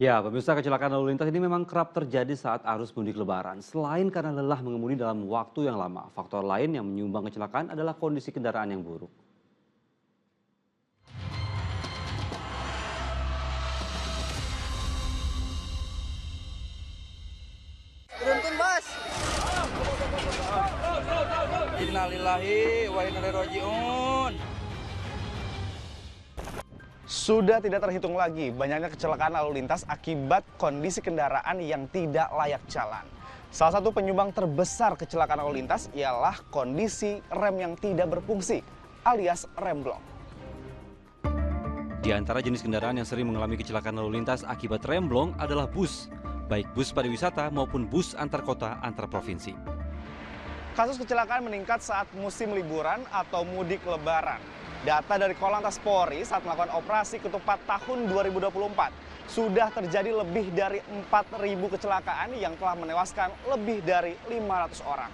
Ya, pemirsa, kecelakaan lalu lintas ini memang kerap terjadi saat arus mudik Lebaran. Selain karena lelah mengemudi dalam waktu yang lama, faktor lain yang menyumbang kecelakaan adalah kondisi kendaraan yang buruk. Beruntun Bas. Innalillahi wa inna ilaihi rajiun. Sudah tidak terhitung lagi banyaknya kecelakaan lalu lintas akibat kondisi kendaraan yang tidak layak jalan. Salah satu penyumbang terbesar kecelakaan lalu lintas ialah kondisi rem yang tidak berfungsi alias rem blok. Di antara jenis kendaraan yang sering mengalami kecelakaan lalu lintas akibat remblong adalah bus, baik bus pariwisata maupun bus antar kota antar provinsi. Kasus kecelakaan meningkat saat musim liburan atau mudik lebaran. Data dari Korlantas Polri saat melakukan operasi ketupat tahun 2024, sudah terjadi lebih dari 4.000 kecelakaan yang telah menewaskan lebih dari 500 orang.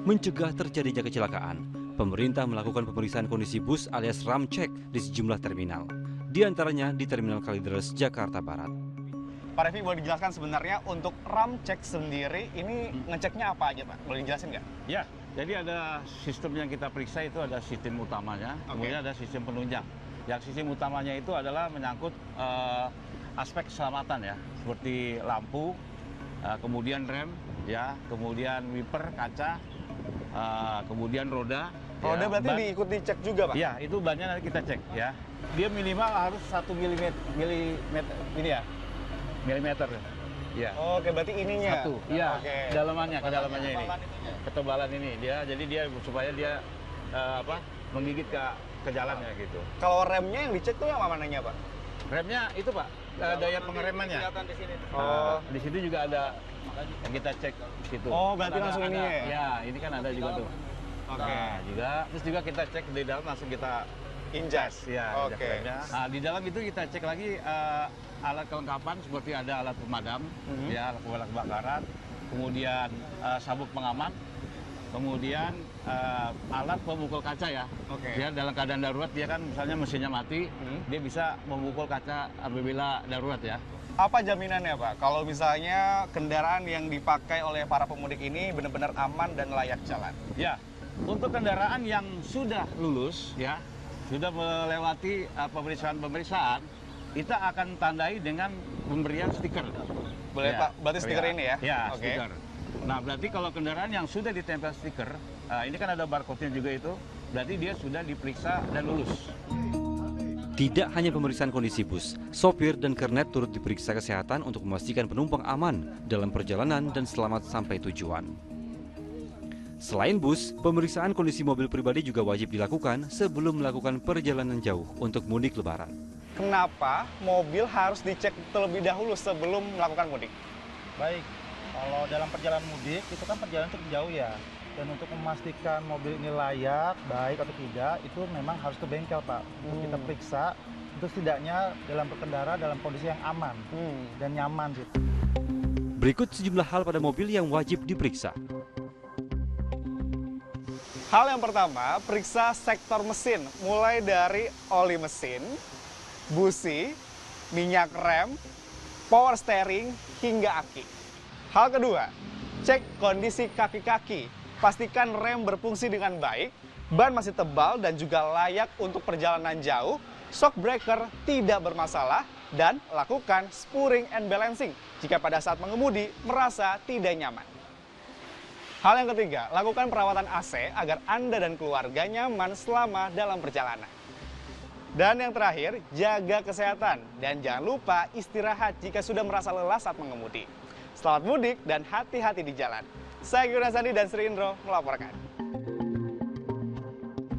Mencegah terjadinya kecelakaan, pemerintah melakukan pemeriksaan kondisi bus alias ram cek di sejumlah terminal. Di antaranya di Terminal Kalideres, Jakarta Barat. Pak Revi, boleh dijelaskan sebenarnya untuk ram cek sendiri ini ngeceknya apa aja, Pak? Boleh dijelasin nggak? Ya, jadi ada sistem yang kita periksa itu ada sistem utamanya, kemudian ada sistem penunjang. Yang sistem utamanya itu adalah menyangkut aspek keselamatan ya, seperti lampu, kemudian rem, ya, kemudian wiper, kaca, kemudian roda. Roda ya, berarti diikut dicek juga, Pak? Ya, itu bannya nanti kita cek ya. Dia minimal harus 1 milimeter. Ya. Oke, berarti ininya. Satu, iya. Oke. Kedalamannya ini. Ketebalan ini jadi dia supaya dia menggigit ke jalannya gitu. Kalau remnya yang dicek tuh yang mananya, Pak? Remnya itu Pak, daya pengeremannya. Kelihatan di sini. Oh. Di situ juga ada yang kita cek di situ. Oh, berarti langsung ini ya? Ya, ini kan ada juga tuh. Oke. Nah, terus juga kita cek di dalam langsung kita Injas. ya, Oke. remnya. Nah, di dalam itu kita cek lagi alat kelengkapan seperti ada alat pemadam, ya, alat pemadam kebakaran, kemudian sabuk pengaman, kemudian alat pemukul kaca ya. Oke. Dia dalam keadaan darurat dia kan misalnya mesinnya mati, dia bisa memukul kaca apabila darurat ya. Apa jaminannya, Pak? Kalau misalnya kendaraan yang dipakai oleh para pemudik ini benar-benar aman dan layak jalan? Ya, untuk kendaraan yang sudah lulus ya, sudah melewati pemeriksaan, kita akan tandai dengan pemberian stiker. Boleh, Ya, Pak? Berarti stiker ini ya? Ya, Oke. stiker. Nah, berarti kalau kendaraan yang sudah ditempel stiker, ini kan ada barcode-nya juga itu, berarti dia sudah diperiksa dan lulus. Tidak hanya pemeriksaan kondisi bus, sopir dan kernet turut diperiksa kesehatan untuk memastikan penumpang aman dalam perjalanan dan selamat sampai tujuan. Selain bus, pemeriksaan kondisi mobil pribadi juga wajib dilakukan sebelum melakukan perjalanan jauh untuk mudik lebaran. Kenapa mobil harus dicek terlebih dahulu sebelum melakukan mudik? Baik, kalau dalam perjalanan mudik itu kan perjalanan cukup jauh ya. Dan untuk memastikan mobil ini layak, baik atau tidak, itu memang harus ke bengkel, Pak. Untuk kita periksa, untuk setidaknya dalam berkendara dalam kondisi yang aman dan nyaman gitu. Berikut sejumlah hal pada mobil yang wajib diperiksa. Hal yang pertama, periksa sektor mesin, mulai dari oli mesin, busi, minyak rem, power steering, hingga aki. Hal kedua, cek kondisi kaki-kaki. Pastikan rem berfungsi dengan baik, ban masih tebal dan juga layak untuk perjalanan jauh, shock breaker tidak bermasalah, dan lakukan spurring and balancing jika pada saat mengemudi merasa tidak nyaman. Hal yang ketiga, lakukan perawatan AC agar Anda dan keluarga nyaman selama dalam perjalanan. Dan yang terakhir, jaga kesehatan dan jangan lupa istirahat jika sudah merasa lelah saat mengemudi. Selamat mudik dan hati-hati di jalan. Saya Guna Sandi dan Sri Indro melaporkan.